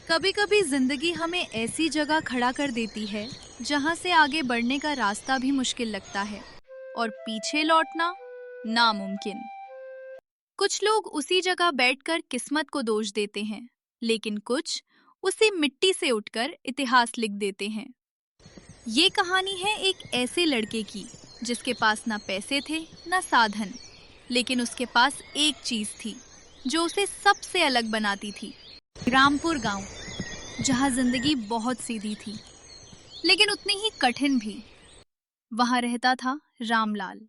कभी कभी जिंदगी हमें ऐसी जगह खड़ा कर देती है जहां से आगे बढ़ने का रास्ता भी मुश्किल लगता है और पीछे लौटना नामुमकिन। कुछ लोग उसी जगह बैठकर किस्मत को दोष देते हैं, लेकिन कुछ उसी मिट्टी से उठकर इतिहास लिख देते हैं। ये कहानी है एक ऐसे लड़के की जिसके पास ना पैसे थे ना साधन, लेकिन उसके पास एक चीज थी जो उसे सबसे अलग बनाती थी। रामपुर गांव, जहां जिंदगी बहुत सीधी थी लेकिन उतनी ही कठिन भी। वहां रहता था रामलाल,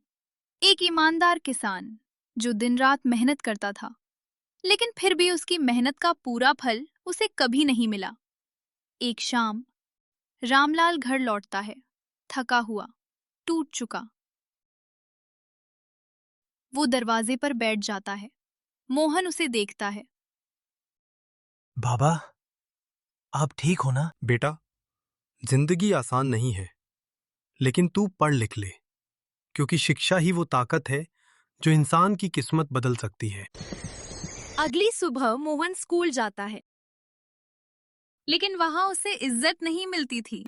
एक ईमानदार किसान जो दिन रात मेहनत करता था, लेकिन फिर भी उसकी मेहनत का पूरा फल उसे कभी नहीं मिला। एक शाम रामलाल घर लौटता है, थका हुआ, टूट चुका। वो दरवाजे पर बैठ जाता है। मोहन उसे देखता है। बाबा, आप ठीक हो ना? बेटा, जिंदगी आसान नहीं है, लेकिन तू पढ़ लिख ले, क्योंकि शिक्षा ही वो ताकत है जो इंसान की किस्मत बदल सकती है। अगली सुबह मोहन स्कूल जाता है, लेकिन वहां उसे इज्जत नहीं मिलती थी।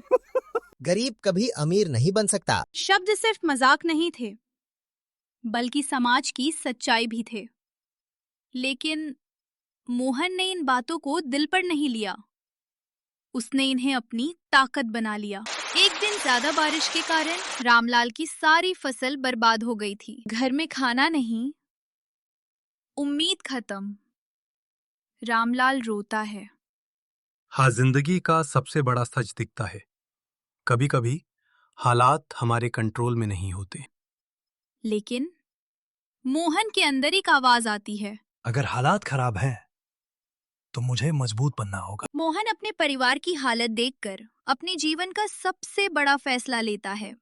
गरीब कभी अमीर नहीं बन सकता। शब्द सिर्फ मजाक नहीं थे, बल्कि समाज की सच्चाई भी थे। लेकिन मोहन ने इन बातों को दिल पर नहीं लिया। उसने इन्हें अपनी ताकत बना लिया। एक दिन ज्यादा बारिश के कारण रामलाल की सारी फसल बर्बाद हो गई थी। घर में खाना नहीं, उम्मीद खत्म। रामलाल रोता है। हाँ, जिंदगी का सबसे बड़ा सच दिखता है। कभी कभी हालात हमारे कंट्रोल में नहीं होते। लेकिन मोहन के अंदर एक आवाज आती है। अगर हालात खराब हैं, तो मुझे मजबूत बनना होगा। मोहन अपने परिवार की हालत देखकर अपने जीवन का सबसे बड़ा फैसला लेता है।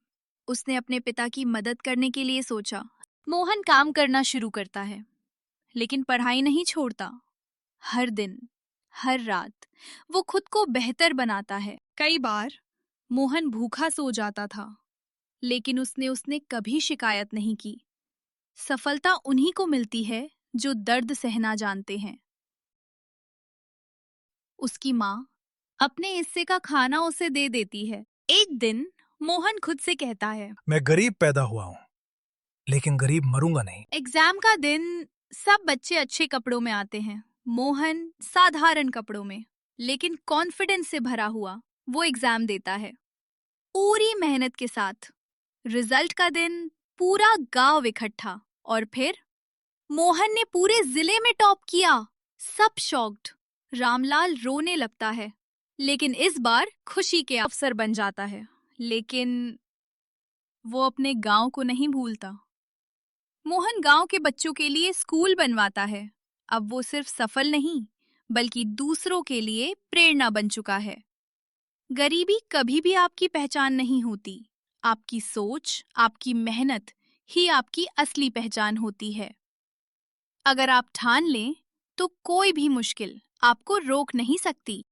उसने अपने पिता की मदद करने के लिए सोचा। मोहन काम करना शुरू करता है, लेकिन पढ़ाई नहीं छोड़ता। हर दिन, हर रात वो खुद को बेहतर बनाता है। कई बार मोहन भूखा सो जाता था, लेकिन उसने कभी शिकायत नहीं की। सफलता उन्हीं को मिलती है जो दर्द सहना जानते हैं। उसकी माँ अपने हिस्से का खाना उसे दे देती है। एक दिन मोहन खुद से कहता है, मैं गरीब पैदा हुआ हूँ, लेकिन गरीब मरूंगा नहीं। एग्जाम का दिन, सब बच्चे अच्छे कपड़ों में आते हैं, मोहन साधारण कपड़ों में, लेकिन कॉन्फिडेंस से भरा हुआ वो एग्जाम देता है, पूरी मेहनत के साथ। रिजल्ट का दिन, पूरा गांव इकट्ठा, और फिर मोहन ने पूरे जिले में टॉप किया। सब शॉक्ड। रामलाल रोने लगता है, लेकिन इस बार खुशी के अवसर बन जाता है। लेकिन वो अपने गांव को नहीं भूलता। मोहन गांव के बच्चों के लिए स्कूल बनवाता है। अब वो सिर्फ सफल नहीं, बल्कि दूसरों के लिए प्रेरणा बन चुका है। गरीबी कभी भी आपकी पहचान नहीं होती। आपकी सोच, आपकी मेहनत ही आपकी असली पहचान होती है। अगर आप ठान लें, तो कोई भी मुश्किल आपको रोक नहीं सकती।